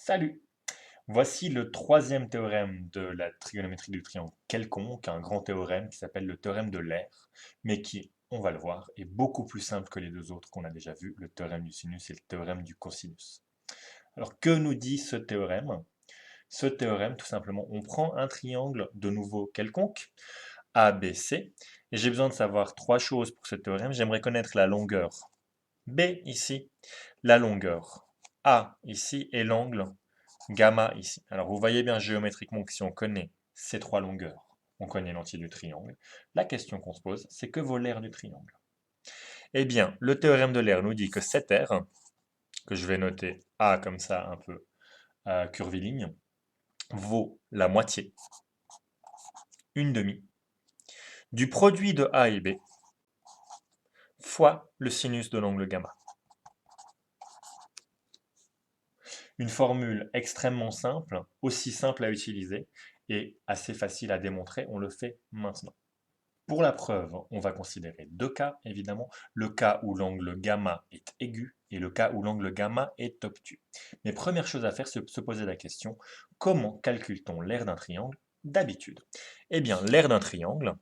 Salut! Voici le troisième théorème de la trigonométrie du triangle quelconque, un grand théorème qui s'appelle le théorème de l'aire, mais qui, on va le voir, est beaucoup plus simple que les deux autres qu'on a déjà vus, le théorème du sinus et le théorème du cosinus. Alors, que nous dit ce théorème? Ce théorème, tout simplement, on prend un triangle de nouveau quelconque, ABC, et j'ai besoin de savoir trois choses pour ce théorème. J'aimerais connaître la longueur B ici, la longueur A ici et l'angle gamma ici. Alors vous voyez bien géométriquement que si on connaît ces trois longueurs, on connaît l'entier du triangle. La question qu'on se pose, c'est que vaut l'aire du triangle? Eh bien, le théorème de l'aire nous dit que cette aire, que je vais noter A comme ça un peu curviligne, vaut la moitié, une demi, du produit de A et B fois le sinus de l'angle gamma. Une formule extrêmement simple, aussi simple à utiliser et assez facile à démontrer, on le fait maintenant. Pour la preuve, on va considérer deux cas, évidemment, le cas où l'angle gamma est aigu et le cas où l'angle gamma est obtus. Mais première chose à faire, c'est se poser la question, comment calcule-t-on l'aire d'un triangle d'habitude? Eh bien, l'aire d'un triangle,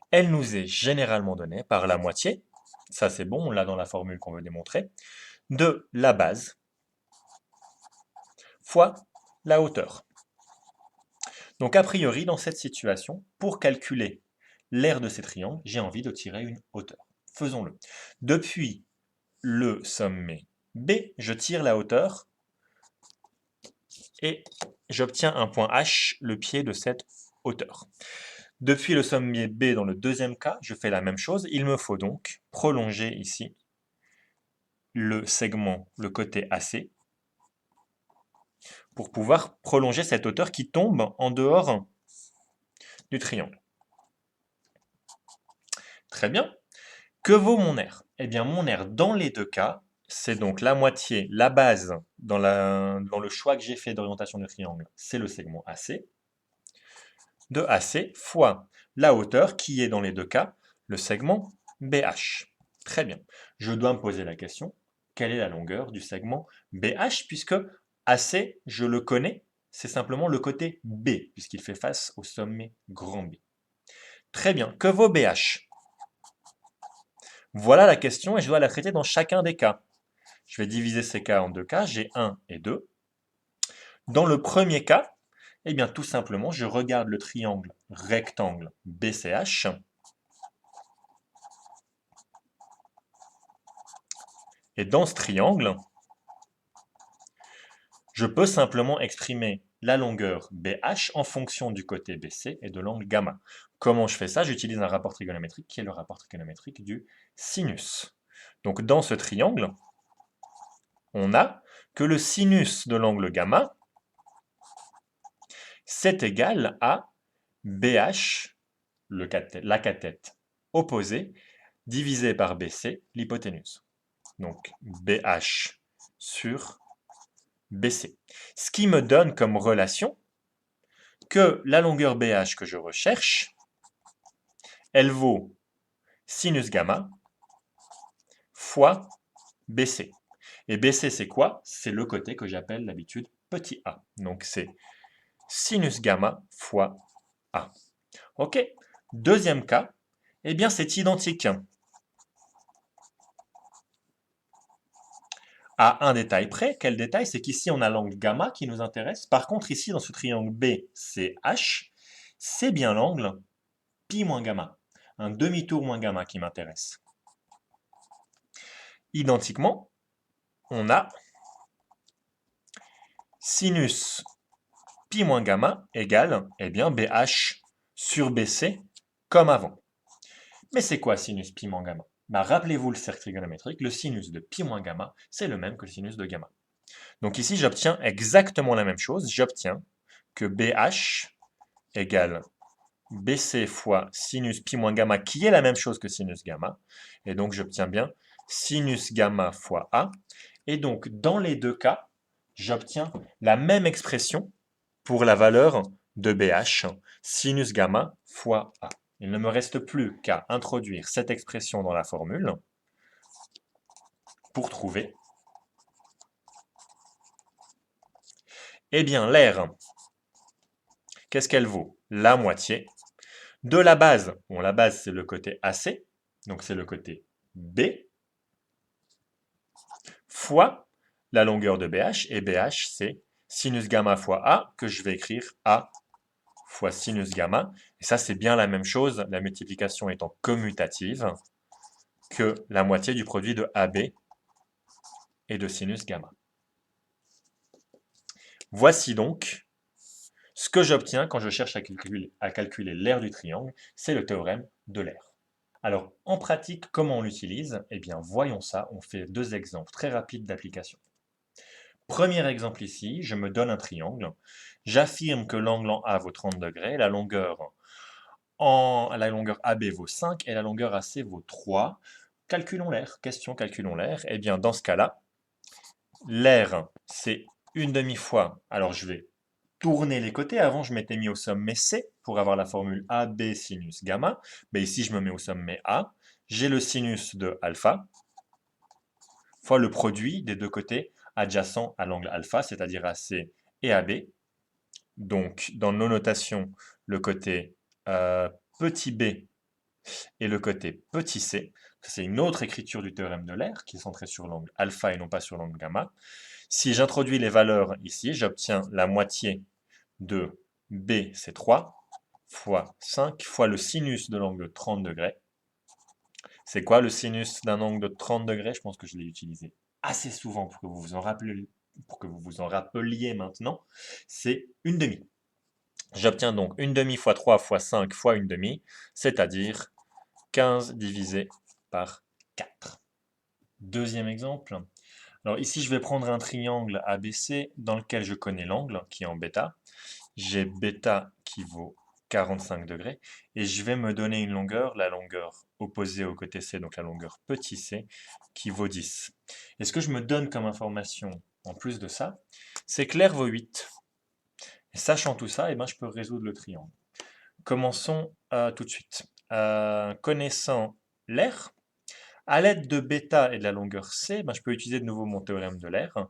elle nous est généralement donnée par la moitié, ça c'est bon, on l'a dans la formule qu'on veut démontrer, de la base fois la hauteur. Donc a priori, dans cette situation, pour calculer l'aire de ces triangles, j'ai envie de tirer une hauteur. Faisons-le. Depuis le sommet B, je tire la hauteur et j'obtiens un point H, le pied de cette hauteur. Depuis le sommet B, dans le deuxième cas, je fais la même chose. Il me faut donc prolonger ici le segment, le côté AC, pour pouvoir prolonger cette hauteur qui tombe en dehors du triangle. Très bien. Que vaut mon R? Eh bien, mon R, dans les deux cas, c'est donc la moitié, la base, dans le choix que j'ai fait d'orientation du triangle, c'est le segment AC, de AC fois la hauteur, qui est dans les deux cas, le segment BH. Très bien. Je dois me poser la question, quelle est la longueur du segment BH, puisque AC, je le connais, c'est simplement le côté B, puisqu'il fait face au sommet grand B. Très bien. Que vaut BH? Voilà la question et je dois la traiter dans chacun des cas. Je vais diviser ces cas en deux cas, j'ai 1 et 2. Dans le premier cas, eh bien tout simplement, je regarde le triangle rectangle BCH. Et dans ce triangle, je peux simplement exprimer la longueur BH en fonction du côté BC et de l'angle gamma. Comment je fais ça? J'utilise un rapport trigonométrique qui est le rapport trigonométrique du sinus. Donc dans ce triangle, on a que le sinus de l'angle gamma, c'est égal à BH, la cathète opposée, divisé par BC, l'hypoténuse. Donc BH sur BC. Ce qui me donne comme relation que la longueur BH que je recherche, elle vaut sinus gamma fois BC. Et BC, c'est quoi? C'est le côté que j'appelle d'habitude petit a. Donc c'est sinus gamma fois a. Ok. Deuxième cas, eh bien c'est identique à un détail près. Quel détail? C'est qu'ici on a l'angle gamma qui nous intéresse. Par contre ici dans ce triangle BCH, c'est bien l'angle pi moins gamma. Un demi-tour moins gamma qui m'intéresse. Identiquement, on a sinus pi moins gamma égale eh bien, BH sur BC comme avant. Mais c'est quoi sinus pi moins gamma? Rappelez-vous le cercle trigonométrique, le sinus de pi moins gamma, c'est le même que le sinus de gamma. Donc ici, j'obtiens exactement la même chose. J'obtiens que BH égale BC fois sinus pi moins gamma, qui est la même chose que sinus gamma. Et donc, j'obtiens bien sinus gamma fois A. Et donc, dans les deux cas, j'obtiens la même expression pour la valeur de BH, sinus gamma fois A. Il ne me reste plus qu'à introduire cette expression dans la formule pour trouver Eh bien, l'aire, qu'est-ce qu'elle vaut? La moitié de la base. Bon, la base, c'est le côté AC, donc c'est le côté B, fois la longueur de BH, et BH, c'est sinus gamma fois A, que je vais écrire A fois sinus gamma. Et ça, c'est bien la même chose, la multiplication étant commutative, que la moitié du produit de AB et de sinus gamma. Voici donc ce que j'obtiens quand je cherche à calculer l'aire du triangle, c'est le théorème de l'aire. Alors, en pratique, comment on l'utilise? Eh bien, voyons ça, on fait deux exemples très rapides d'application. Premier exemple ici, je me donne un triangle, j'affirme que l'angle en A vaut 30 degrés, la longueur AB vaut 5 et la longueur AC vaut 3. Calculons l'aire, question calculons l'aire. Eh bien, dans ce cas-là, l'aire, c'est une demi-fois, alors je vais tourner les côtés. Avant, je m'étais mis au sommet C pour avoir la formule AB sinus gamma. Mais ici, je me mets au sommet A. J'ai le sinus de alpha fois le produit des deux côtés adjacents à l'angle alpha, c'est-à-dire AC et AB. Donc, dans nos notations, le côté petit b et le côté petit c. C'est une autre écriture du théorème de l'aire qui est centrée sur l'angle alpha et non pas sur l'angle gamma. Si j'introduis les valeurs ici, j'obtiens la moitié de B, c'est 3, fois 5, fois le sinus de l'angle de 30 degrés. C'est quoi le sinus d'un angle de 30 degrés? Je pense que je l'ai utilisé assez souvent pour que vous vous en rappeliez maintenant. C'est une demi. J'obtiens donc une demi fois 3 fois 5 fois une demi, c'est-à-dire 15 divisé par 4. Deuxième exemple. Alors ici, je vais prendre un triangle ABC dans lequel je connais l'angle qui est en bêta. J'ai bêta qui vaut 45 degrés, et je vais me donner une longueur, la longueur opposée au côté C, donc la longueur petit c, qui vaut 10. Et ce que je me donne comme information, en plus de ça, c'est que l'aire vaut 8. Et sachant tout ça, eh ben, je peux résoudre le triangle. Commençons tout de suite. Connaissant l'aire, à l'aide de bêta et de la longueur C, ben, je peux utiliser de nouveau mon théorème de l'aire.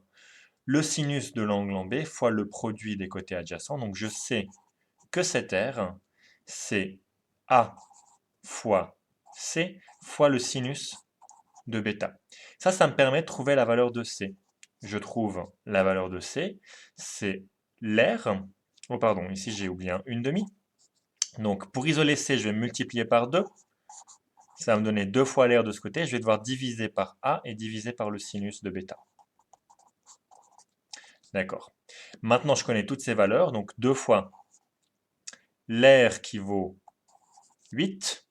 Le sinus de l'angle en B fois le produit des côtés adjacents. Donc je sais que cette aire, c'est A fois C fois le sinus de bêta. Ça me permet de trouver la valeur de C. Je trouve la valeur de C, c'est l'aire. Oh pardon, ici j'ai oublié un une demi. Donc pour isoler C, je vais multiplier par 2. Ça va me donner 2 fois l'aire de ce côté. Je vais devoir diviser par A et diviser par le sinus de bêta. D'accord. Maintenant, je connais toutes ces valeurs. Donc 2 fois l'aire qui vaut 8.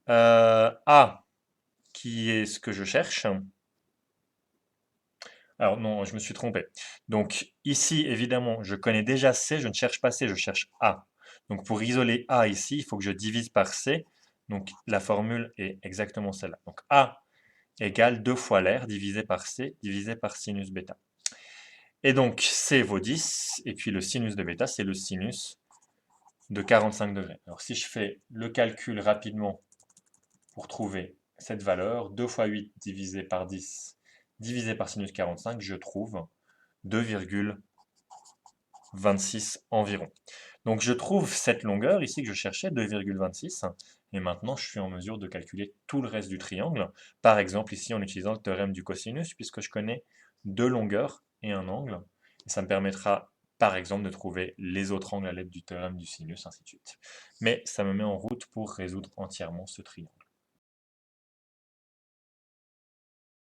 A qui est ce que je cherche. Alors non, je me suis trompé. Donc ici, évidemment, je connais déjà C, je ne cherche pas C, je cherche A. Donc pour isoler A ici, il faut que je divise par C. Donc la formule est exactement celle-là. Donc A égale 2 fois l'aire divisé par C divisé par sinus bêta. Et donc C vaut 10, et puis le sinus de bêta, c'est le sinus de 45 degrés. Alors si je fais le calcul rapidement pour trouver cette valeur, 2 fois 8 divisé par 10 divisé par sinus 45, je trouve 2,26 environ. Donc je trouve cette longueur ici que je cherchais, 2,26, et maintenant je suis en mesure de calculer tout le reste du triangle, par exemple ici en utilisant le théorème du cosinus, puisque je connais deux longueurs et un angle, et ça me permettra par exemple de trouver les autres angles à l'aide du théorème du sinus, ainsi de suite. Mais ça me met en route pour résoudre entièrement ce triangle.